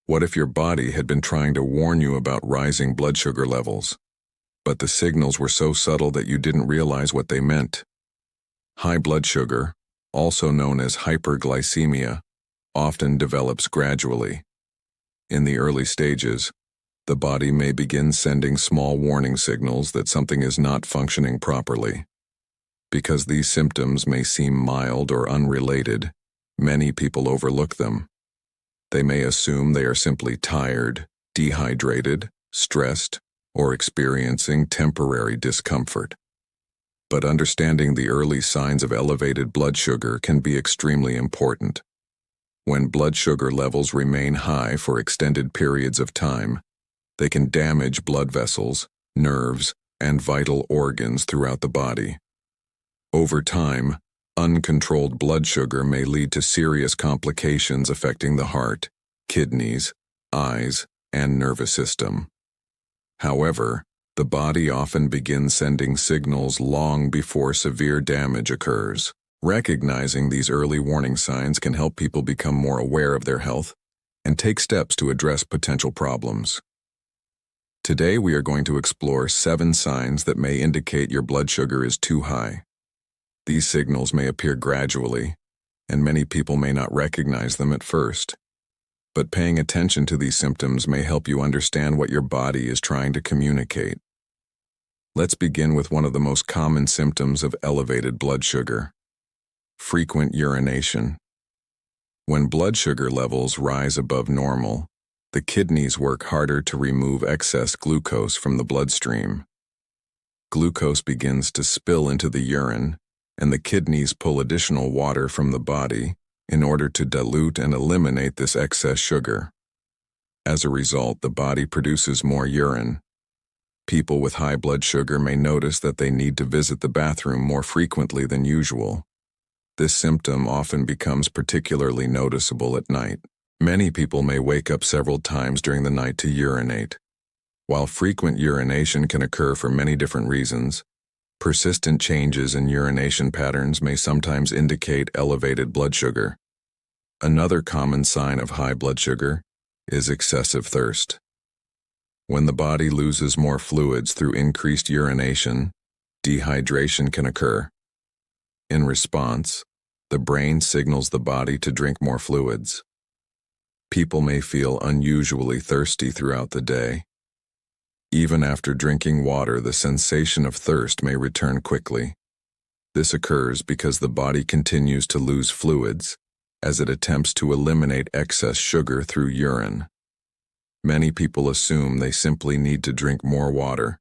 What if your body had been trying to warn you about rising blood sugar levels, but the signals were so subtle that you didn't realize what they meant? High blood sugar, also known as hyperglycemia, often develops gradually. In the early stages, the body may begin sending small warning signals that something is not functioning properly. Because these symptoms may seem mild or unrelated, many people overlook them. They may assume they are simply tired, dehydrated, stressed, or experiencing temporary discomfort. But understanding the early signs of elevated blood sugar can be extremely important. When blood sugar levels remain high for extended periods of time, they can damage blood vessels, nerves, and vital organs throughout the body. Over time, uncontrolled blood sugar may lead to serious complications affecting the heart, kidneys, eyes, and nervous system. However, the body often begins sending signals long before severe damage occurs. Recognizing these early warning signs can help people become more aware of their health and take steps to address potential problems. Today we are going to explore 7 signs that may indicate your blood sugar is too high. These signals may appear gradually, and many people may not recognize them at first. But paying attention to these symptoms may help you understand what your body is trying to communicate. Let's begin with one of the most common symptoms of elevated blood sugar: frequent urination. When blood sugar levels rise above normal, the kidneys work harder to remove excess glucose from the bloodstream. Glucose begins to spill into the urine, and the kidneys pull additional water from the body in order to dilute and eliminate this excess sugar. As a result, the body produces more urine. People with high blood sugar may notice that they need to visit the bathroom more frequently than usual. This symptom often becomes particularly noticeable at night. Many people may wake up several times during the night to urinate. While frequent urination can occur for many different reasons, persistent changes in urination patterns may sometimes indicate elevated blood sugar. Another common sign of high blood sugar is excessive thirst. When the body loses more fluids through increased urination, dehydration can occur. In response, the brain signals the body to drink more fluids. People may feel unusually thirsty throughout the day. Even after drinking water, the sensation of thirst may return quickly. This occurs because the body continues to lose fluids as it attempts to eliminate excess sugar through urine. Many people assume they simply need to drink more water.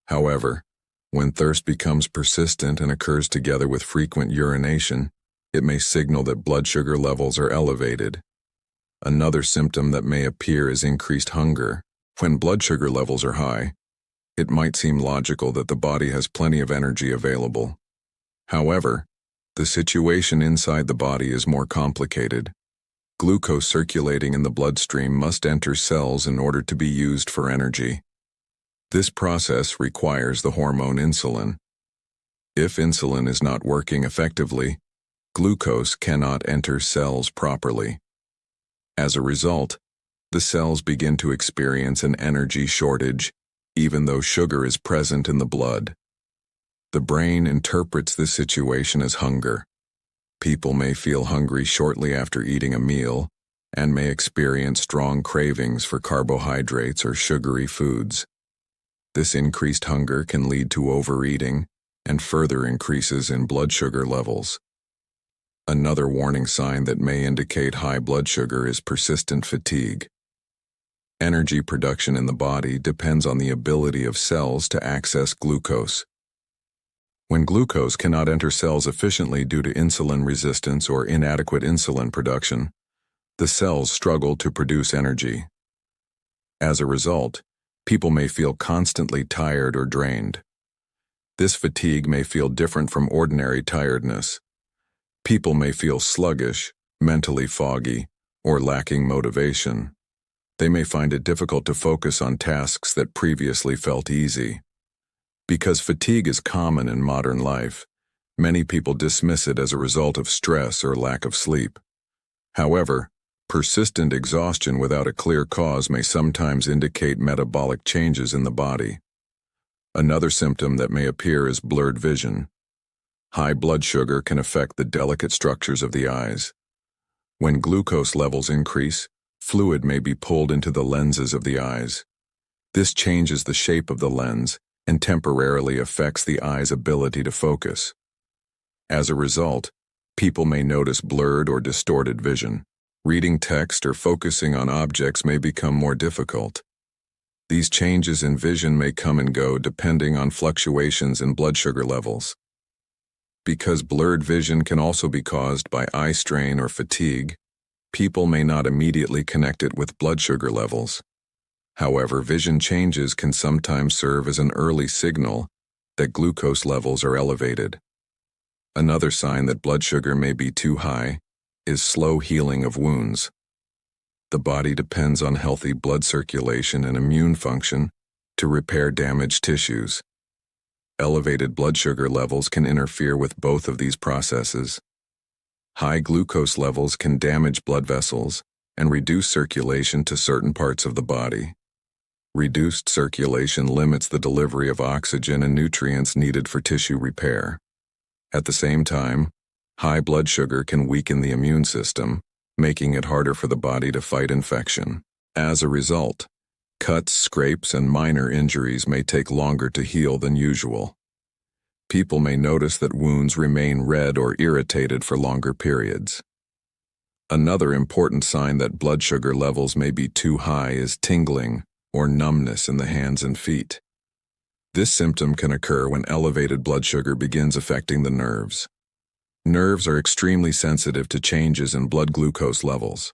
However, when thirst becomes persistent and occurs together with frequent urination, it may signal that blood sugar levels are elevated. Another symptom that may appear is increased hunger. When blood sugar levels are high, it might seem logical that the body has plenty of energy available. However, the situation inside the body is more complicated. Glucose circulating in the bloodstream must enter cells in order to be used for energy. This process requires the hormone insulin. If insulin is not working effectively, glucose cannot enter cells properly. As a result, the cells begin to experience an energy shortage, even though sugar is present in the blood. The brain interprets this situation as hunger. People may feel hungry shortly after eating a meal and may experience strong cravings for carbohydrates or sugary foods. This increased hunger can lead to overeating and further increases in blood sugar levels. Another warning sign that may indicate high blood sugar is persistent fatigue. Energy production in the body depends on the ability of cells to access glucose. When glucose cannot enter cells efficiently due to insulin resistance or inadequate insulin production, the cells struggle to produce energy. As a result, people may feel constantly tired or drained. This fatigue may feel different from ordinary tiredness. People may feel sluggish, mentally foggy, or lacking motivation. They may find it difficult to focus on tasks that previously felt easy. Because fatigue is common in modern life, many people dismiss it as a result of stress or lack of sleep. However, Persistent exhaustion without a clear cause may sometimes indicate metabolic changes in the body. Another symptom that may appear is blurred vision. High blood sugar can affect the delicate structures of the eyes. When glucose levels increase, fluid may be pulled into the lenses of the eyes. This changes the shape of the lens and temporarily affects the eye's ability to focus. As a result, people may notice blurred or distorted vision. Reading text or focusing on objects may become more difficult. These changes in vision may come and go depending on fluctuations in blood sugar levels. Because blurred vision can also be caused by eye strain or fatigue, people may not immediately connect it with blood sugar levels. However, vision changes can sometimes serve as an early signal that glucose levels are elevated. Another sign that blood sugar may be too high is slow healing of wounds. The body depends on healthy blood circulation and immune function to repair damaged tissues. Elevated blood sugar levels can interfere with both of these processes. High glucose levels can damage blood vessels and reduce circulation to certain parts of the body. Reduced circulation limits the delivery of oxygen and nutrients needed for tissue repair. At the same time, high blood sugar can weaken the immune system, making it harder for the body to fight infection. As a result, cuts, scrapes, and minor injuries may take longer to heal than usual. People may notice that wounds remain red or irritated for longer periods. Another important sign that blood sugar levels may be too high is tingling or numbness in the hands and feet. This symptom can occur when elevated blood sugar begins affecting the nerves. Nerves are extremely sensitive to changes in blood glucose levels.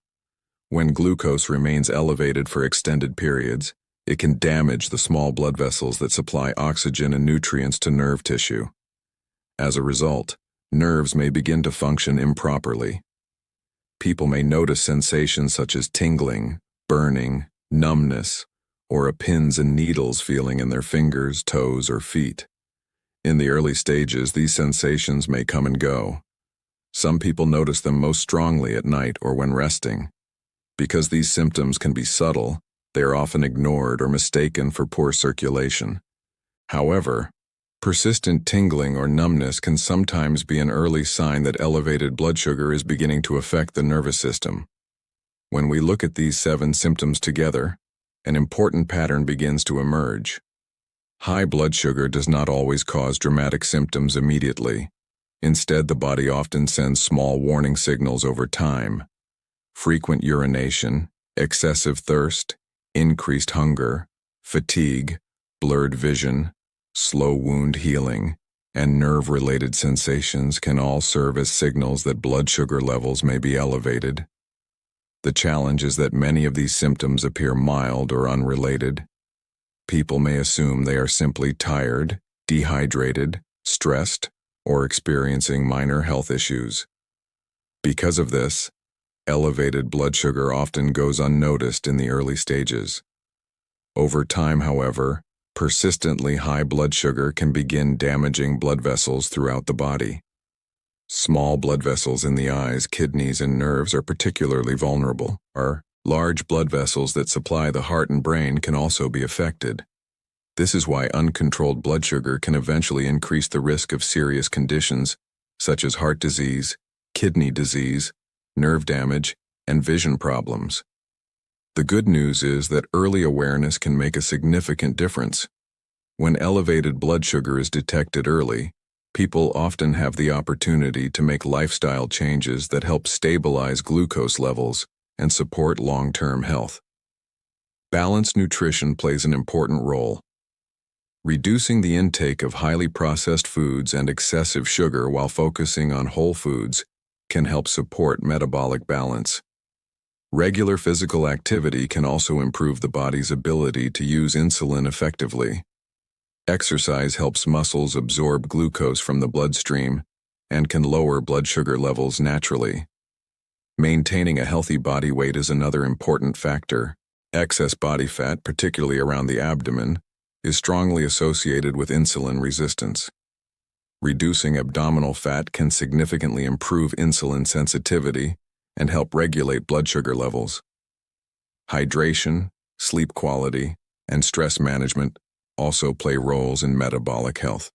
When glucose remains elevated for extended periods, it can damage the small blood vessels that supply oxygen and nutrients to nerve tissue. As a result, nerves may begin to function improperly. People may notice sensations such as tingling, burning, numbness, or a pins and needles feeling in their fingers, toes, or feet. In the early stages, these sensations may come and go. Some people notice them most strongly at night or when resting. Because these symptoms can be subtle, they are often ignored or mistaken for poor circulation. However, persistent tingling or numbness can sometimes be an early sign that elevated blood sugar is beginning to affect the nervous system. When we look at these 7 symptoms together, an important pattern begins to emerge. High blood sugar does not always cause dramatic symptoms immediately. Instead, the body often sends small warning signals over time. Frequent urination, excessive thirst, increased hunger, fatigue, blurred vision, slow wound healing, and nerve-related sensations can all serve as signals that blood sugar levels may be elevated. The challenge is that many of these symptoms appear mild or unrelated. People may assume they are simply tired, dehydrated, stressed, or experiencing minor health issues. Because of this, elevated blood sugar often goes unnoticed in the early stages. Over time, however, persistently high blood sugar can begin damaging blood vessels throughout the body. Small blood vessels in the eyes, kidneys, and nerves are particularly vulnerable. Large blood vessels that supply the heart and brain can also be affected. This is why uncontrolled blood sugar can eventually increase the risk of serious conditions such as heart disease, kidney disease, nerve damage, and vision problems. The good news is that early awareness can make a significant difference. When elevated blood sugar is detected early, people often have the opportunity to make lifestyle changes that help stabilize glucose levels and support long-term health. Balanced nutrition plays an important role. Reducing the intake of highly processed foods and excessive sugar while focusing on whole foods can help support metabolic balance. Regular physical activity can also improve the body's ability to use insulin effectively. Exercise helps muscles absorb glucose from the bloodstream and can lower blood sugar levels naturally. Maintaining a healthy body weight is another important factor. Excess body fat, particularly around the abdomen, is strongly associated with insulin resistance. Reducing abdominal fat can significantly improve insulin sensitivity and help regulate blood sugar levels. Hydration, sleep quality, and stress management also play roles in metabolic health.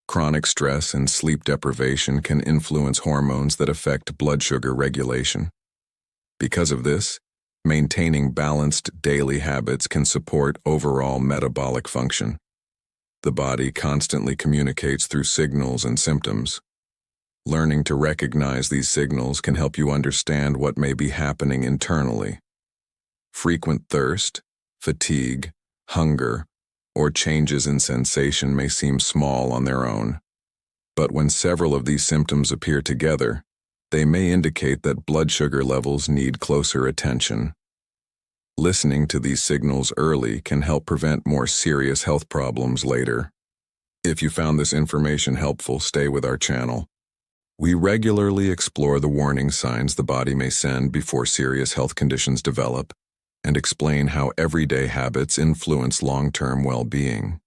Chronic stress and sleep deprivation can influence hormones that affect blood sugar regulation. Because of this, maintaining balanced daily habits can support overall metabolic function. The body constantly communicates through signals and symptoms. Learning to recognize these signals can help you understand what may be happening internally. Frequent thirst, fatigue, hunger, or changes in sensation may seem small on their own. But when several of these symptoms appear together, they may indicate that blood sugar levels need closer attention. Listening to these signals early can help prevent more serious health problems later. If you found this information helpful, stay with our channel. We regularly explore the warning signs the body may send before serious health conditions develop, and explain how everyday habits influence long-term well-being.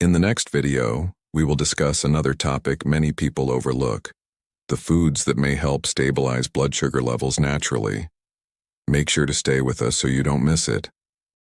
In the next video, we will discuss another topic many people overlook: the foods that may help stabilize blood sugar levels naturally. Make sure to stay with us so you don't miss it.